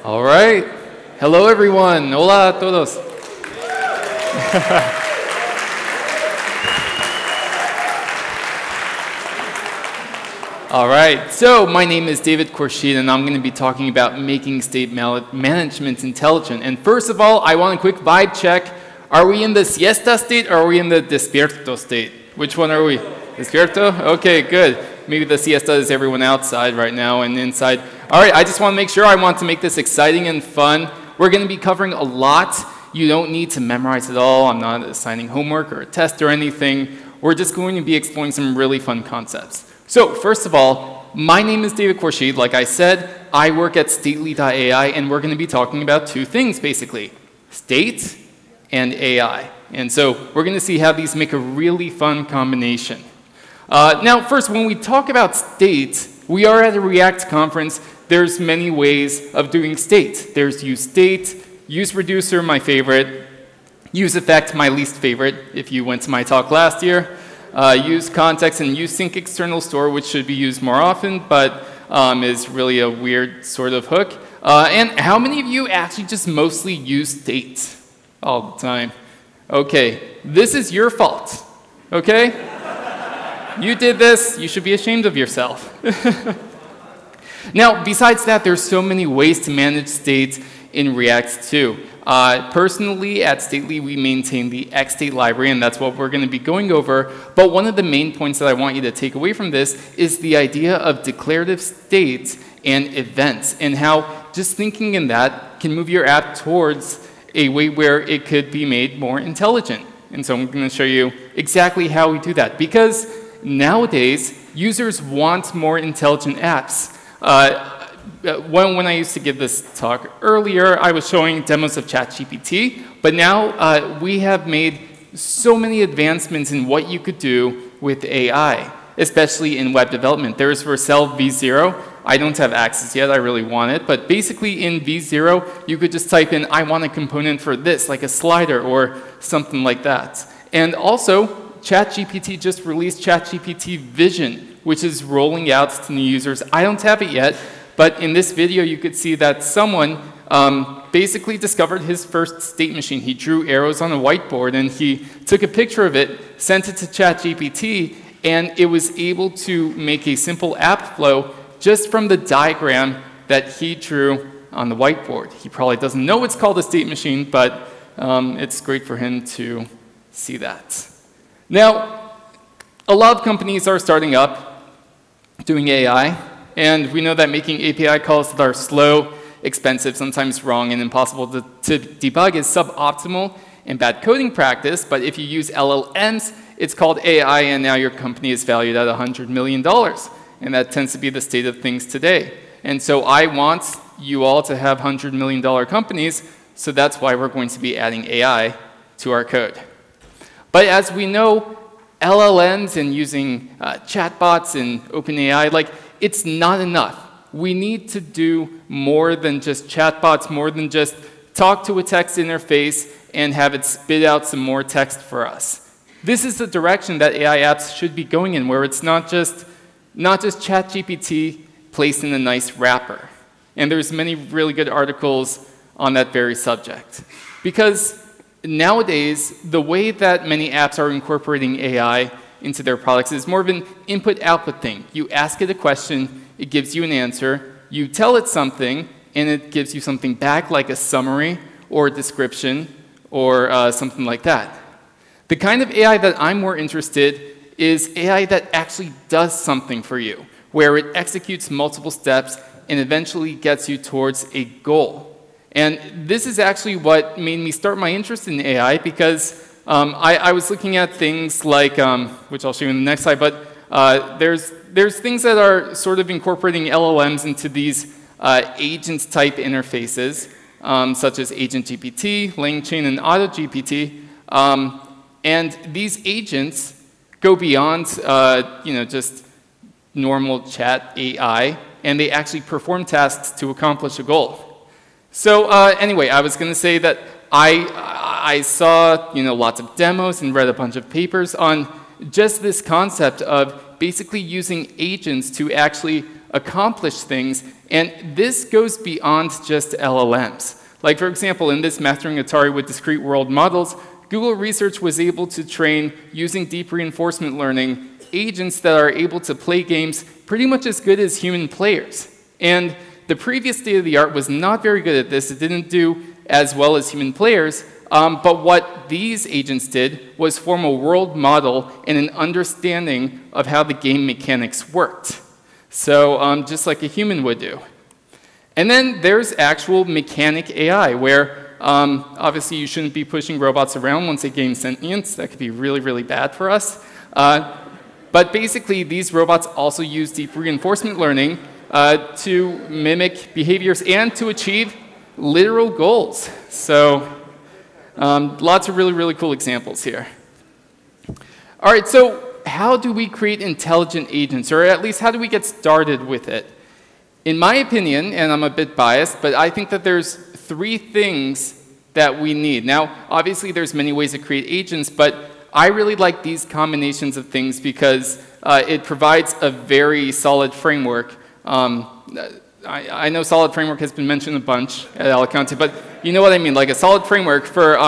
All right. Hello, everyone. Hola a todos. All right. So my name is David KHOURSHID, and I'm going to be talking about making state management intelligent. And first of all, I want a quick vibe check. Are we in the siesta state or are we in the despierto state? Which one are we? Despierto? Okay, good. Maybe the siesta is everyone outside right now and inside. All right, I just want to make sure I want to make this exciting and fun. We're going to be covering a lot. You don't need to memorize it all. I'm not assigning homework or a test or anything. We're just going to be exploring some really fun concepts. So, first of all, my name is David KHOURSHID. Like I said, I work at Stately.ai, and we're going to be talking about two things, basically. State and AI. And so we're going to see how these make a really fun combination. Now, first, when we talk about state, we are at a React conference. There's many ways of doing state. There's use state, use reducer, my favorite, use effect, my least favorite, if you went to my talk last year, use context, and use sync external store, which should be used more often, but is really a weird sort of hook. And how many of you actually just mostly use state all the time? Okay, this is your fault, okay? You did this, you should be ashamed of yourself. Now, besides that, there's so many ways to manage state in React too. Personally, at Stately, we maintain the XState library, and that's what we're going to be going over. But one of the main points that I want you to take away from this is the idea of declarative states and events, and how just thinking in that can move your app towards a way where it could be made more intelligent. And so I'm going to show you exactly how we do that, because nowadays, users want more intelligent apps. When I used to give this talk earlier, I was showing demos of ChatGPT, but now we have made so many advancements in what you could do with AI, especially in web development. There is Vercel v0. I don't have access yet, I really want it, but basically in v0, you could just type in, I want a component for this, like a slider or something like that. And also, ChatGPT just released ChatGPT Vision, which is rolling out to new users. I don't have it yet, but in this video, you could see that someone basically discovered his first state machine. He drew arrows on a whiteboard, and he took a picture of it, sent it to ChatGPT, and it was able to make a simple app flow just from the diagram that he drew on the whiteboard. He probably doesn't know it's called a state machine, but it's great for him to see that. Now, a lot of companies are starting up doing AI, and we know that making API calls that are slow, expensive, sometimes wrong, and impossible to debug is suboptimal and bad coding practice. But if you use LLMs, it's called AI, and now your company is valued at $100 million. And that tends to be the state of things today. And so I want you all to have $100 million companies, so that's why we're going to be adding AI to our code. But as we know, LLMs and using chatbots and OpenAI, like, it's not enough. We need to do more than just chatbots, more than just talk to a text interface and have it spit out some more text for us. This is the direction that AI apps should be going in, where it's not just ChatGPT placed in a nice wrapper. And there's many really good articles on that very subject. Because nowadays, the way that many apps are incorporating AI into their products is more of an input-output thing. You ask it a question, it gives you an answer, you tell it something, and it gives you something back, like a summary or a description or something like that. The kind of AI that I'm more interested is AI that actually does something for you, where it executes multiple steps and eventually gets you towards a goal. And this is actually what made me start my interest in AI, because I was looking at things like, which I'll show you in the next slide, but there's things that are sort of incorporating LLMs into these agents type interfaces, such as Agent GPT, LangChain, and AutoGPT. And these agents go beyond just normal chat AI, and they actually perform tasks to accomplish a goal. So anyway, I was going to say that I saw lots of demos and read a bunch of papers on just this concept of basically using agents to actually accomplish things, and this goes beyond just LLMs. Like, for example, in this Mastering Atari with Discrete World Models, Google Research was able to train, using deep reinforcement learning, agents that are able to play games pretty much as good as human players. And the previous state-of-the-art was not very good at this. It didn't do as well as human players. But what these agents did was form a world model and an understanding of how the game mechanics worked. So just like a human would do. And then there's actual mechanic AI, where obviously you shouldn't be pushing robots around once they gain sentience. That could be really, really bad for us. But basically, these robots also use deep reinforcement learning to mimic behaviors and to achieve literal goals. So lots of really, really cool examples here. All right, so how do we create intelligent agents, or at least how do we get started with it? In my opinion, and I'm a bit biased, but I think that there's 3 things that we need. Now, obviously, there's many ways to create agents, but I really like these combinations of things because it provides a very solid framework. I know solid framework has been mentioned a bunch at Alicante, but you know what I mean, like a solid framework for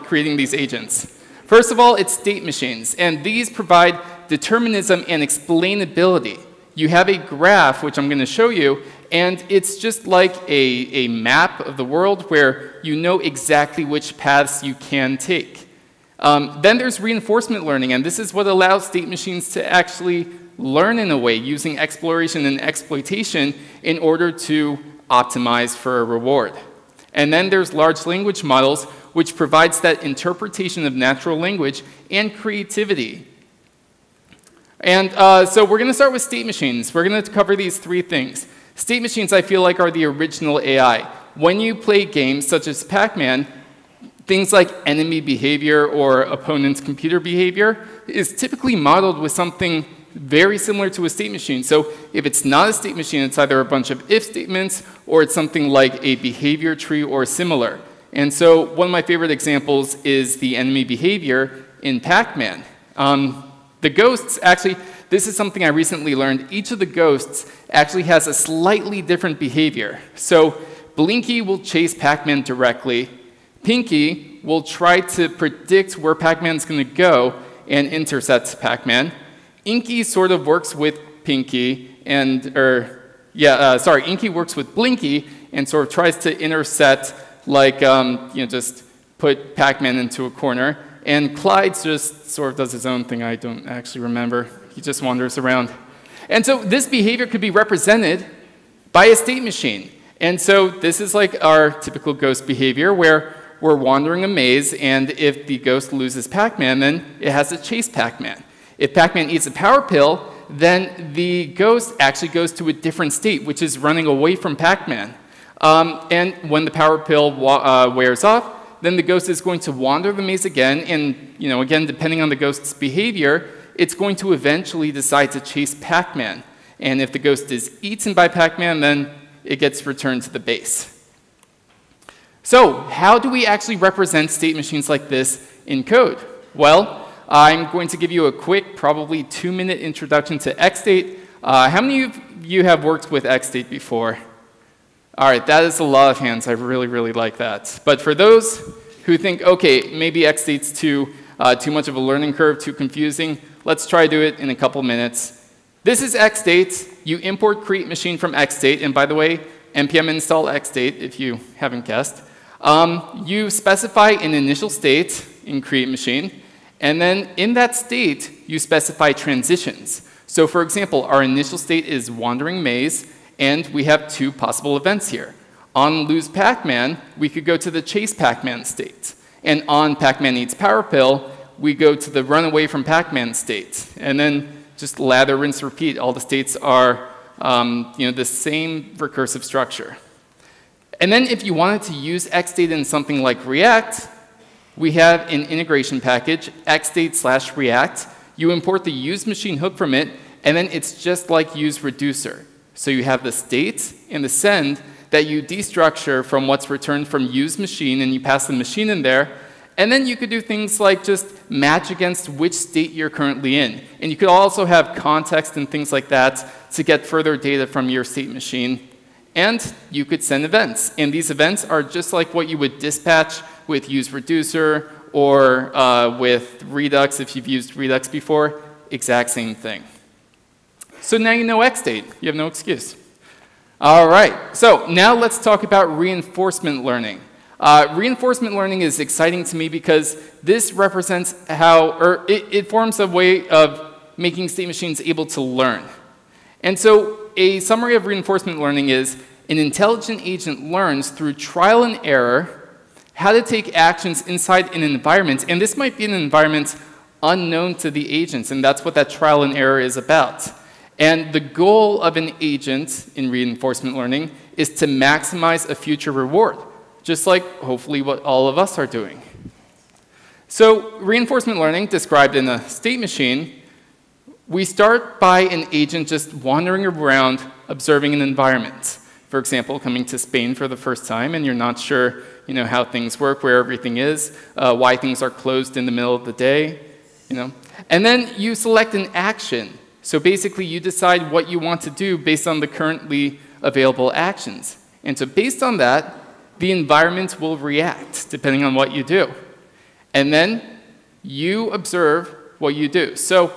creating these agents. First of all, it's state machines, and these provide determinism and explainability. You have a graph, which I'm going to show you, and it's just like a map of the world where you know exactly which paths you can take. Then there's reinforcement learning, and this is what allows state machines to actually learn in a way, using exploration and exploitation in order to optimize for a reward. And then there's large language models, which provides that interpretation of natural language and creativity. And so we're going to start with state machines. We're going to cover these 3 things. State machines, I feel like, are the original AI. When you play games such as Pac-Man, things like enemy behavior or opponent's computer behavior is typically modeled with something very similar to a state machine. So if it's not a state machine, it's either a bunch of if statements or it's something like a behavior tree or similar. And so one of my favorite examples is the enemy behavior in Pac-Man. The ghosts, actually, this is something I recently learned. Each of the ghosts actually has a slightly different behavior. So Blinky will chase Pac-Man directly. Pinky will try to predict where Pac-Man's going to go and intercept Pac-Man. Inky sort of works with Pinky, Inky works with Blinky and sort of tries to intercept, like, just put Pac-Man into a corner. And Clyde just sort of does his own thing. I don't actually remember. He just wanders around. And so this behavior could be represented by a state machine. And so this is like our typical ghost behavior, where we're wandering a maze, and if the ghost loses Pac-Man, then it has to chase Pac-Man. If Pac-Man eats a power pill, then the ghost actually goes to a different state, which is running away from Pac-Man. And when the power pill wears off, then the ghost is going to wander the maze again, and again, depending on the ghost's behavior, it's going to eventually decide to chase Pac-Man. And if the ghost is eaten by Pac-Man, then it gets returned to the base. So how do we actually represent state machines like this in code? Well, I'm going to give you a quick, probably 2-minute introduction to XState. How many of you have worked with XState before? All right, that is a lot of hands. I really, really like that. But for those who think, okay, maybe XState's too much of a learning curve, too confusing, let's try to do it in a couple minutes. This is XState. You import create machine from XState. And by the way, npm install XState, if you haven't guessed. You specify an initial state in create machine. And then in that state, you specify transitions. So for example, our initial state is wandering maze, and we have 2 possible events here. On lose Pac-Man, we could go to the chase Pac-Man state. And on Pac-Man eats power pill, we go to the run away from Pac-Man state. And then just lather, rinse, repeat. All the states are the same recursive structure. And then if you wanted to use XState in something like React, we have an integration package, xstate/react. You import the use machine hook from it, and then it's just like use reducer. So you have the state and the send that you destructure from what's returned from use machine, and you pass the machine in there. And then you could do things like just match against which state you're currently in. And you could also have context and things like that to get further data from your state machine. And you could send events. And these events are just like what you would dispatch with useReducer or with Redux if you've used Redux before. Exact same thing. So now you know XState. You have no excuse. All right. So now let's talk about reinforcement learning. Reinforcement learning is exciting to me because this represents how, or it forms a way of making state machines able to learn. And so a summary of reinforcement learning is an intelligent agent learns through trial and error how to take actions inside an environment. And this might be an environment unknown to the agents, and that's what that trial and error is about. And the goal of an agent in reinforcement learning is to maximize a future reward, just like hopefully what all of us are doing. So reinforcement learning, described in a state machine, we start by an agent just wandering around observing an environment. For example, coming to Spain for the first time and you're not sure how things work, where everything is, why things are closed in the middle of the day. And then you select an action. So basically you decide what you want to do based on the currently available actions. And so based on that, the environment will react depending on what you do. And then you observe what you do. So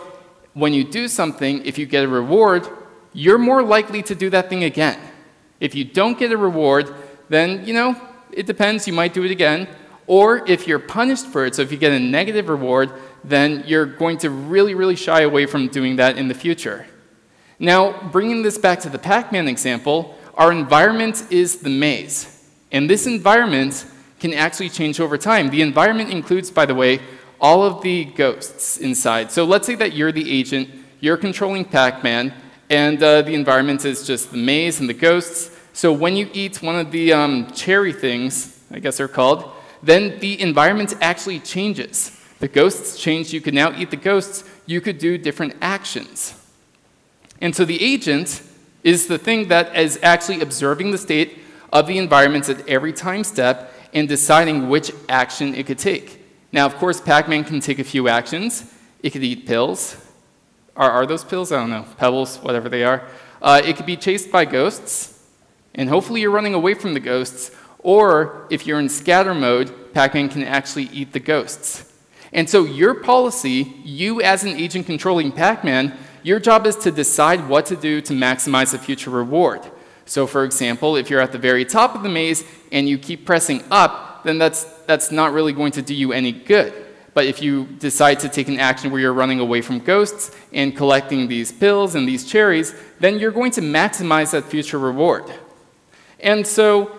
when you do something, if you get a reward, you're more likely to do that thing again. If you don't get a reward, then, it depends, you might do it again. Or if you're punished for it, so if you get a negative reward, then you're going to really, really shy away from doing that in the future. Now, bringing this back to the Pac-Man example, our environment is the maze. And this environment can actually change over time. The environment includes, by the way, all of the ghosts inside. So let's say that you're the agent, you're controlling Pac-Man, and the environment is just the maze and the ghosts. So when you eat one of the cherry things, I guess they're called, then the environment actually changes. The ghosts change, you can now eat the ghosts, you could do different actions. And so the agent is the thing that is actually observing the state of the environment at every time step and deciding which action it could take. Now, of course, Pac-Man can take a few actions. It could eat pills. Are those pills? I don't know. Pebbles, whatever they are. It could be chased by ghosts. And hopefully you're running away from the ghosts. Or if you're in scatter mode, Pac-Man can actually eat the ghosts. And so your policy, you as an agent controlling Pac-Man, your job is to decide what to do to maximize a future reward. So for example, if you're at the very top of the maze and you keep pressing up, then that's not really going to do you any good. But if you decide to take an action where you're running away from ghosts and collecting these pills and these cherries, then you're going to maximize that future reward. And so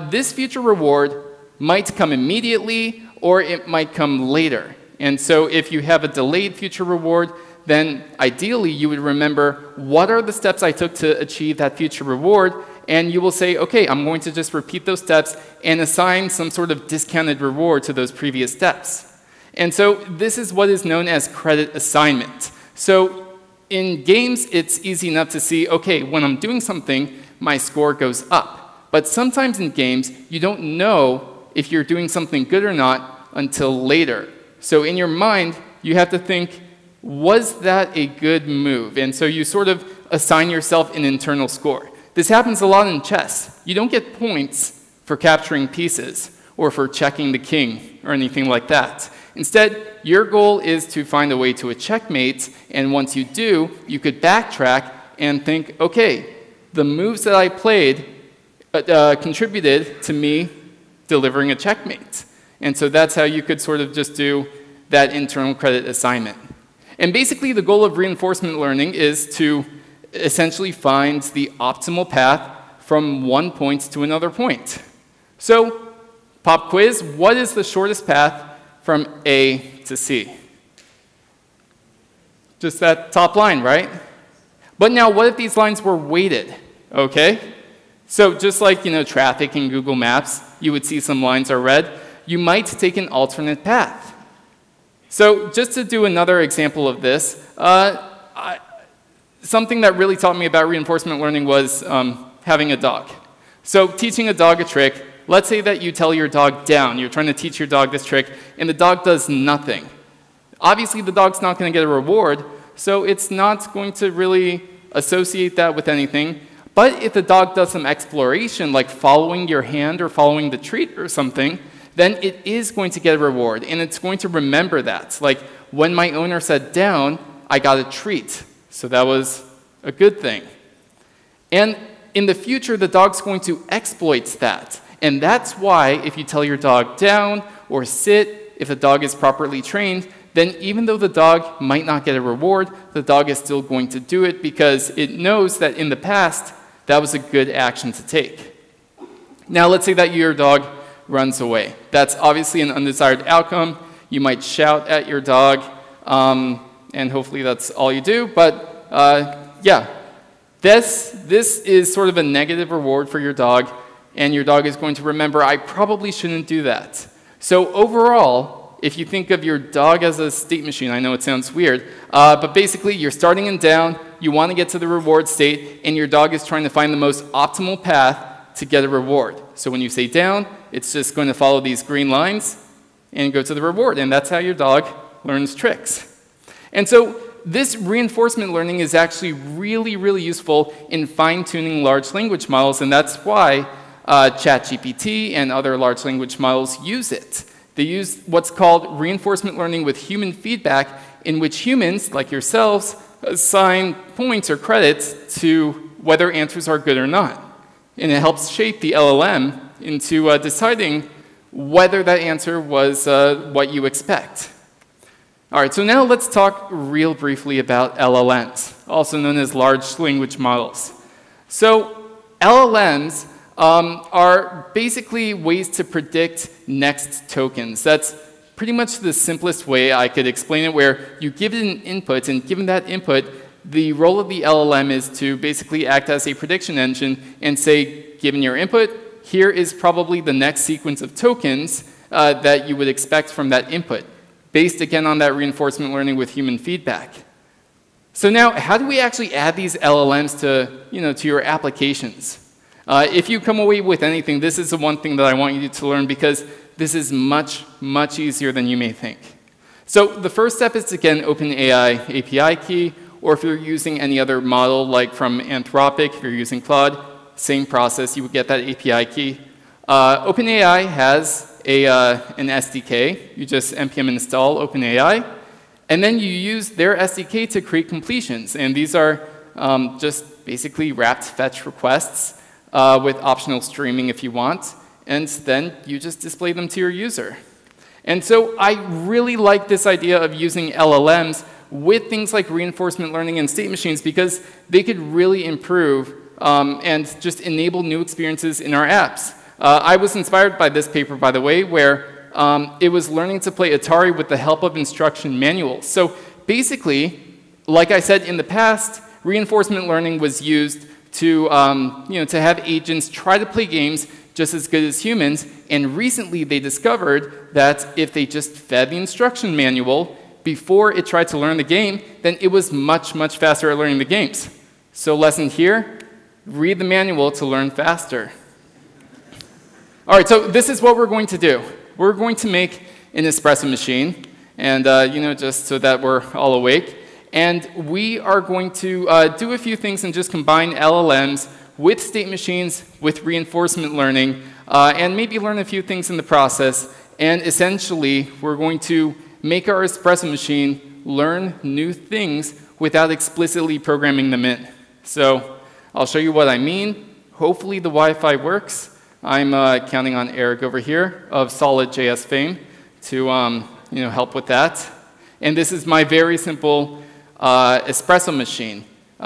this future reward might come immediately or it might come later. And so if you have a delayed future reward, then ideally you would remember what are the steps I took to achieve that future reward, and you will say, okay, I'm going to just repeat those steps and assign some sort of discounted reward to those previous steps. And so this is what is known as credit assignment. So in games, it's easy enough to see, okay, when I'm doing something, my score goes up. But sometimes in games, you don't know if you're doing something good or not until later. So in your mind, you have to think, was that a good move? And so you sort of assign yourself an internal score. This happens a lot in chess. You don't get points for capturing pieces or for checking the king or anything like that. Instead, your goal is to find a way to a checkmate, and once you do, you could backtrack and think, okay, the moves that I played contributed to me delivering a checkmate. And so that's how you could sort of just do that internal credit assignment. And basically, the goal of reinforcement learning is to essentially find the optimal path from one point to another point. So, pop quiz, what is the shortest path from A to C? Just that top line, right? But now, what if these lines were weighted? Okay? So just like, traffic in Google Maps, you would see some lines are red. You might take an alternate path. So just to do another example of this, something that really taught me about reinforcement learning was having a dog. So teaching a dog a trick, let's say that you tell your dog down. You're trying to teach your dog this trick, and the dog does nothing. Obviously, the dog's not going to get a reward, so it's not going to really associate that with anything. But if the dog does some exploration, like following your hand or following the treat or something, then it is going to get a reward, and it's going to remember that. Like, when my owner said down, I got a treat. So that was a good thing. And in the future, the dog's going to exploit that. And that's why if you tell your dog down or sit, if the dog is properly trained, then even though the dog might not get a reward, the dog is still going to do it because it knows that in the past, that was a good action to take. Now, let's say that your dog runs away. That's obviously an undesired outcome. You might shout at your dog, and hopefully that's all you do. But yeah, this is sort of a negative reward for your dog, and your dog is going to remember, I probably shouldn't do that. So overall, if you think of your dog as a state machine, I know it sounds weird, but basically you're starting in down, you want to get to the reward state, and your dog is trying to find the most optimal path to get a reward. So when you say down, it's just going to follow these green lines and go to the reward, and that's how your dog learns tricks. And so this reinforcement learning is actually really, really useful in fine-tuning large language models, and that's why ChatGPT and other large language models use it. They use what's called reinforcement learning with human feedback, in which humans, like yourselves, assign points or credits to whether answers are good or not. And it helps shape the LLM into deciding whether that answer was what you expect. All right, so now let's talk real briefly about LLMs, also known as large language models. So LLMs are basically ways to predict next tokens. That's pretty much the simplest way I could explain it, where you give it an input, and given that input, the role of the LLM is to basically act as a prediction engine and say, given your input, here is probably the next sequence of tokens that you would expect from that input, based again on that reinforcement learning with human feedback. So now, how do we actually add these LLMs to your applications? If you come away with anything, this is the one thing that I want you to learn, because this is much, much easier than you may think. So the first step is to get an OpenAI API key, or if you're using any other model, like from Anthropic, if you're using Claude, same process, you would get that API key. OpenAI has an SDK. You just npm install OpenAI, and then you use their SDK to create completions. And these are just basically wrapped fetch requests with optional streaming if you want, and then you just display them to your user. And so I really like this idea of using LLMs with things like reinforcement learning and state machines, because they could really improve and just enable new experiences in our apps. I was inspired by this paper, by the way, where it was learning to play Atari with the help of instruction manuals. So basically, like I said in the past, reinforcement learning was used to have agents try to play games just as good as humans, and recently they discovered that if they just fed the instruction manual before it tried to learn the game, then it was much, much faster at learning the games. So lesson here, read the manual to learn faster. All right, so this is what we're going to do. We're going to make an espresso machine, and just so that we're all awake. And we are going to do a few things and just combine LLMs with state machines, with reinforcement learning, and maybe learn a few things in the process. And essentially, we're going to make our espresso machine learn new things without explicitly programming them in. So I'll show you what I mean. Hopefully the Wi-Fi works. I'm counting on Eric over here of Solid.js fame to help with that. And this is my very simple espresso machine.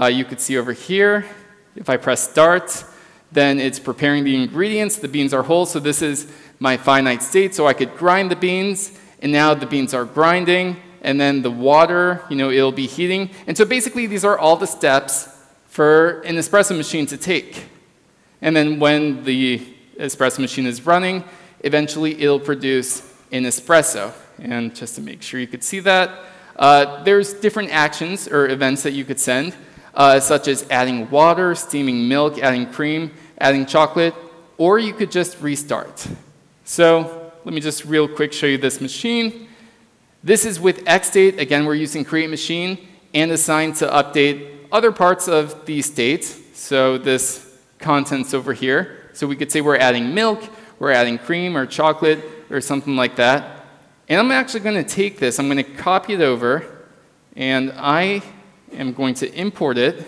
You could see over here, if I press start, then it's preparing the ingredients. The beans are whole, so this is my finite state, so I could grind the beans, and now the beans are grinding, and then the water, it'll be heating. And so basically, these are all the steps for an espresso machine to take. And then when the espresso machine is running, eventually it'll produce an espresso. And just to make sure you could see that, there's different actions or events that you could send, such as adding water, steaming milk, adding cream, adding chocolate. or you could just restart. So let me just real quick show you this machine. This is with xstate. Again, we're using create machine and assign to update other parts of the state. So this contents over here. So we could say we're adding milk, we're adding cream or chocolate or something like that. And I'm actually going to take this, I'm going to copy it over, and I am going to import it.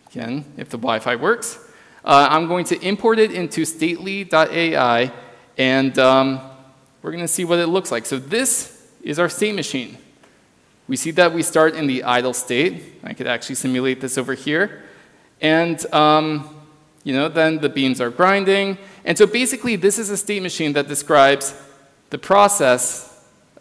Again, if the Wi-Fi works. I'm going to import it into stately.ai, and we're going to see what it looks like. So this is our state machine. We see that we start in the idle state. I could actually simulate this over here. And then the beans are grinding. And so basically, this is a state machine that describes the process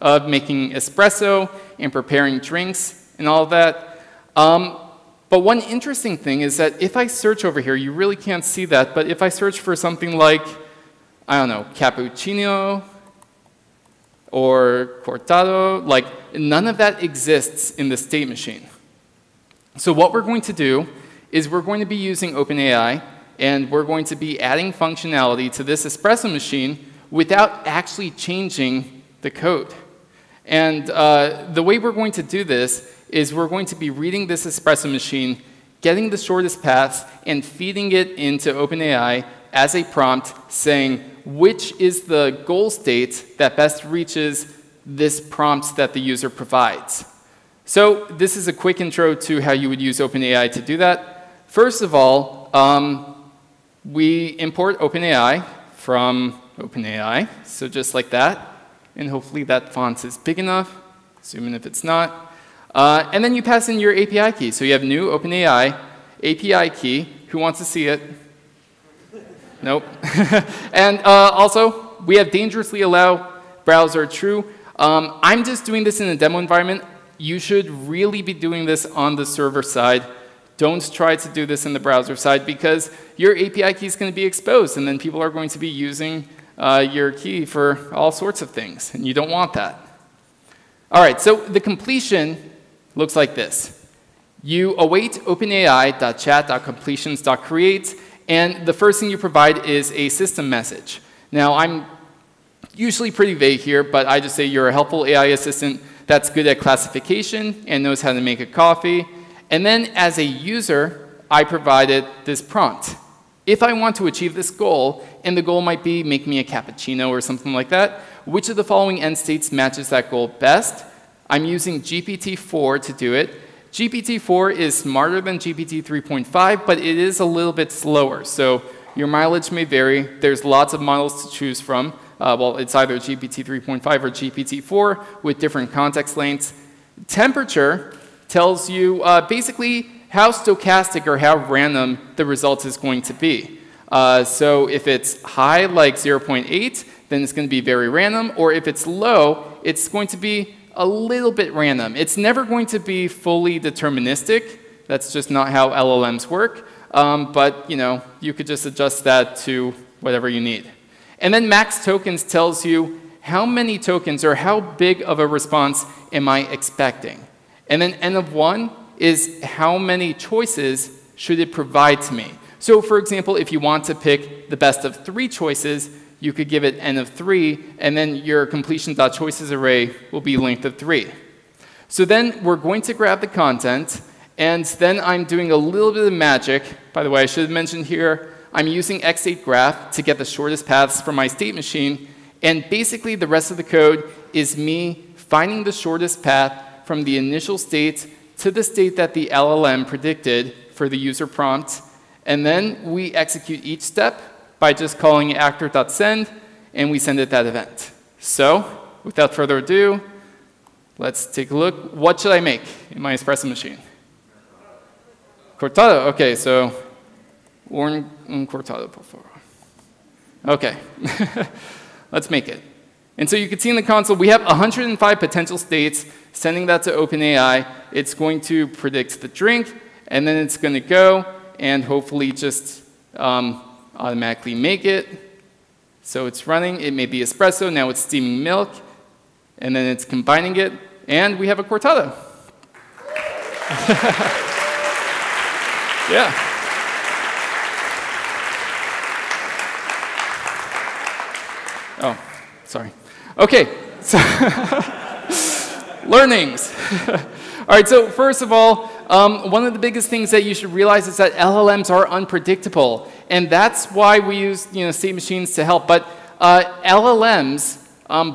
of making espresso and preparing drinks and all of that. But one interesting thing is that if I search over here, you really can't see that, but if I search for something like, I don't know, cappuccino or cortado, like none of that exists in the state machine. So what we're going to do is we're going to be using OpenAI, and we're going to be adding functionality to this espresso machine without actually changing the code. And the way we're going to do this is we're going to be reading this espresso machine, getting the shortest paths, and feeding it into OpenAI as a prompt saying which is the goal state that best reaches this prompt that the user provides. So this is a quick intro to how you would use OpenAI to do that. First of all, we import OpenAI from OpenAI, so just like that. And hopefully that font is big enough, zoom in if it's not. And then you pass in your API key. So you have new OpenAI API key. Who wants to see it? Nope. And also, we have dangerously allow browser true. I'm just doing this in a demo environment. You should really be doing this on the server side. Don't try to do this in the browser side, because your API key is going to be exposed, and then people are going to be using your key for all sorts of things, and you don't want that. All right, so the completion looks like this. You await openai.chat.completions.create, and the first thing you provide is a system message. Now, I'm usually pretty vague here, but I just say you're a helpful AI assistant that's good at classification and knows how to make a coffee. And then as a user, I provided this prompt. If I want to achieve this goal, and the goal might be make me a cappuccino or something like that, which of the following end states matches that goal best? I'm using GPT-4 to do it. GPT-4 is smarter than GPT 3.5, but it is a little bit slower. So your mileage may vary. There's lots of models to choose from. Well, it's either GPT 3.5 or GPT-4 with different context lengths. Temperature tells you basically how stochastic or how random the result is going to be. So if it's high, like 0.8, then it's going to be very random. Or if it's low, it's going to be a little bit random. It's never going to be fully deterministic. That's just not how LLMs work. But you could just adjust that to whatever you need. And then max tokens tells you how many tokens or how big of a response am I expecting. And then n of 1 is how many choices should it provide to me. So for example, if you want to pick the best of 3 choices, you could give it n of 3, and then your completion.choices array will be length of 3. So then we're going to grab the content, and then I'm doing a little bit of magic. By the way, I should have mentioned here, I'm using xstate graph to get the shortest paths from my state machine, and basically the rest of the code is me finding the shortest path from the initial state to the state that the LLM predicted for the user prompt, and then we execute each step by just calling actor.send, and we send it that event. So, without further ado, let's take a look. What should I make in my espresso machine? Cortado. Okay, so un cortado, por favor. Okay, let's make it. And so you can see in the console, we have 105 potential states. Sending that to OpenAI, it's going to predict the drink, and then it's going to go and hopefully just automatically make it. So it's running. It made the espresso. Now it's steaming milk, and then it's combining it, and we have a cortado. Yeah. Oh, sorry. Okay, so learnings. All right, so first of all, one of the biggest things that you should realize is that LLMs are unpredictable, and that's why we use state machines to help. But LLMs,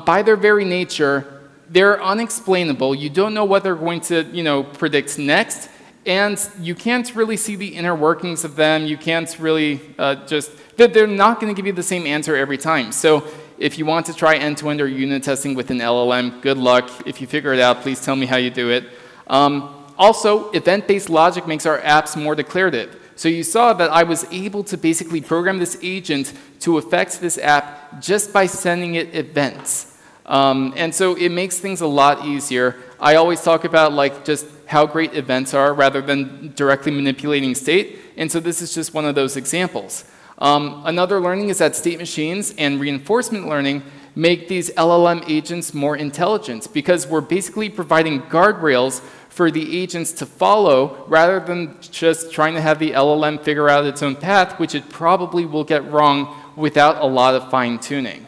by their very nature, they're unexplainable. You don't know what they're going to predict next, and you can't really see the inner workings of them. You can't really they're not going to give you the same answer every time. So if you want to try end-to-end or unit testing with an LLM, good luck. If you figure it out, please tell me how you do it. Also, event-based logic makes our apps more declarative. So you saw that I was able to basically program this agent to affect this app just by sending it events. And so it makes things a lot easier. I always talk about just how great events are rather than directly manipulating state. And so this is just one of those examples. Another learning is that state machines and reinforcement learning make these LLM agents more intelligent because we're basically providing guardrails for the agents to follow rather than just trying to have the LLM figure out its own path, which it probably will get wrong without a lot of fine-tuning.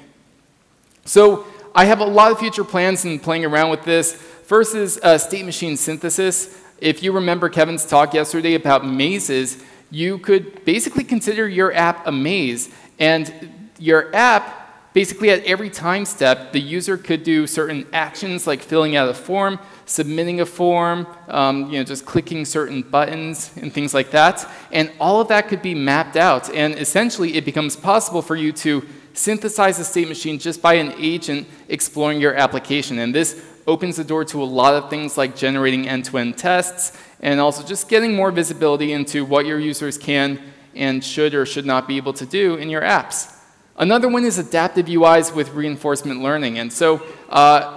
So I have a lot of future plans in playing around with this. First is state machine synthesis. If you remember Kevin's talk yesterday about mazes, you could basically consider your app a maze, and your app, basically at every time step, the user could do certain actions like filling out a form, submitting a form, just clicking certain buttons and things like that. And all of that could be mapped out. And essentially, it becomes possible for you to synthesize a state machine just by an agent exploring your application. And this opens the door to a lot of things like generating end-to-end tests and also just getting more visibility into what your users can and should or should not be able to do in your apps. Another one is adaptive UIs with reinforcement learning. And so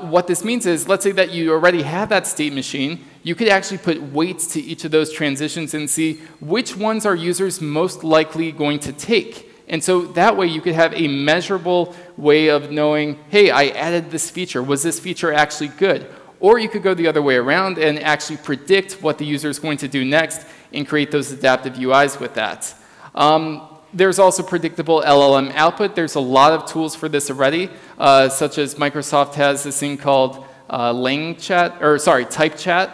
what this means is, let's say that you already have that state machine. You could actually put weights to each of those transitions and see which ones are users most likely going to take. And so that way you could have a measurable way of knowing, hey, I added this feature. Was this feature actually good? Or you could go the other way around and actually predict what the user is going to do next and create those adaptive UIs with that. There's also predictable LLM output. There's a lot of tools for this already, such as Microsoft has this thing called type chat,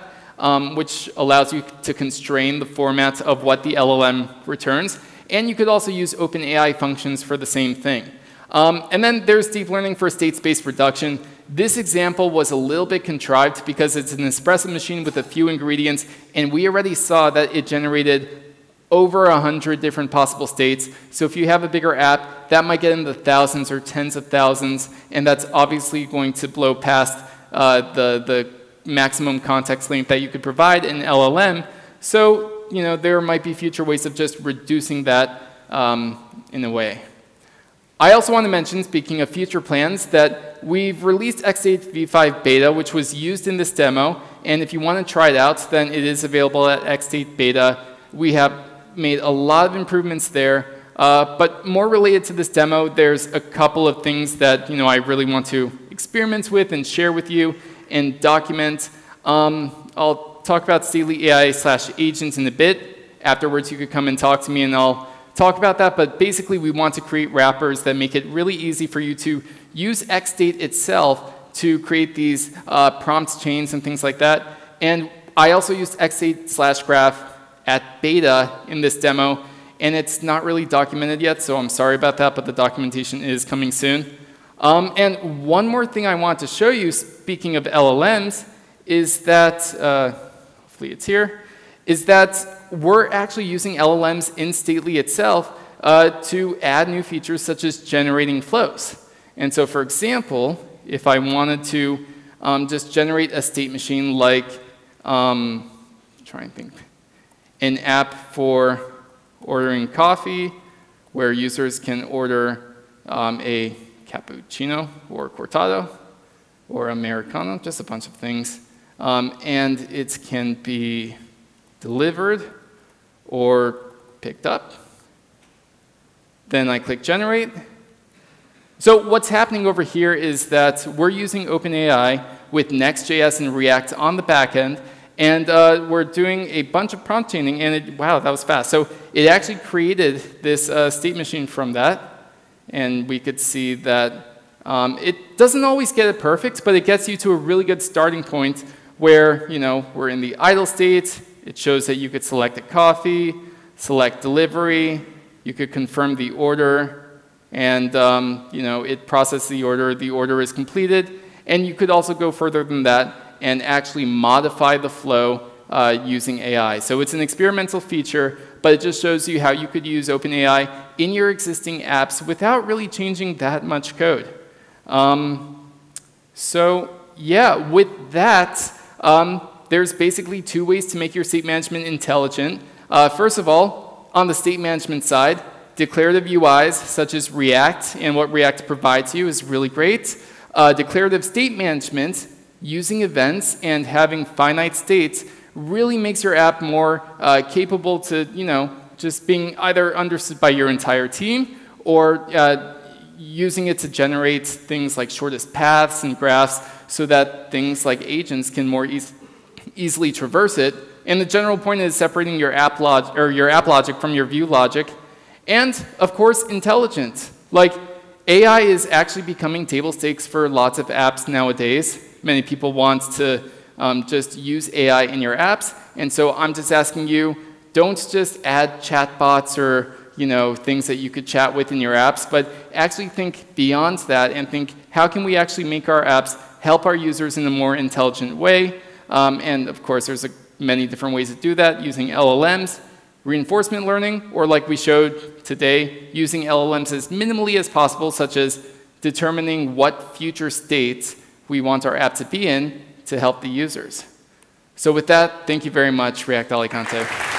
which allows you to constrain the format of what the LLM returns. And you could also use OpenAI functions for the same thing. And then there's deep learning for state space reduction. This example was a little bit contrived because it's an espresso machine with a few ingredients, and we already saw that it generated over 100 different possible states. So if you have a bigger app, that might get in the thousands or tens of thousands, and that's obviously going to blow past the maximum context length that you could provide in LLM. So there might be future ways of just reducing that in a way. I also want to mention, speaking of future plans, that we've released X8 v5 beta, which was used in this demo. And if you want to try it out, then it is available at X8 beta. We have made a lot of improvements there. But more related to this demo, there's a couple of things that I really want to experiment with and share with you and document. I'll talk about Stately AI/agents in a bit. Afterwards, you could come and talk to me, and I'll talk about that. But basically, we want to create wrappers that make it really easy for you to use XState itself to create these prompt chains and things like that. And I also used X8/graph at beta in this demo, and it's not really documented yet, so I'm sorry about that, but the documentation is coming soon. And one more thing I want to show you, speaking of LLMs, is that, hopefully it's here, is that we're actually using LLMs in Stately itself to add new features such as generating flows. And so, for example, if I wanted to just generate a state machine like, try and think, an app for ordering coffee where users can order a cappuccino or cortado or Americano, just a bunch of things. And it can be delivered or picked up. Then I click generate. So what's happening over here is that we're using OpenAI with Next.js and React on the back end, and we're doing a bunch of prompt chaining, and wow, that was fast. So it actually created this state machine from that, and we could see that It doesn't always get it perfect, but it gets you to a really good starting point where, we're in the idle state. It shows that you could select a coffee, select delivery, you could confirm the order, and it processes the order is completed, and you could also go further than that and actually modify the flow using AI. So it's an experimental feature, but it just shows you how you could use OpenAI in your existing apps without really changing that much code. So yeah, with that, there's basically two ways to make your state management intelligent. First of all, on the state management side, declarative UIs such as React and what React provides you is really great. Declarative state management using events and having finite states really makes your app more capable to, just being either understood by your entire team or using it to generate things like shortest paths and graphs so that things like agents can more easily traverse it. And the general point is separating your app logic from your view logic. And, of course, intelligent. Like, AI is actually becoming table stakes for lots of apps nowadays. Many people want to just use AI in your apps. And so I'm just asking you, don't just add chatbots or things that you could chat with in your apps, but actually think beyond that and think, how can we actually make our apps help our users in a more intelligent way? And, of course, there's many different ways to do that, using LLMs, reinforcement learning, or like we showed today, using LLMs as minimally as possible, such as determining what future states we want our app to be in to help the users. So with that, thank you very much, React Alicante.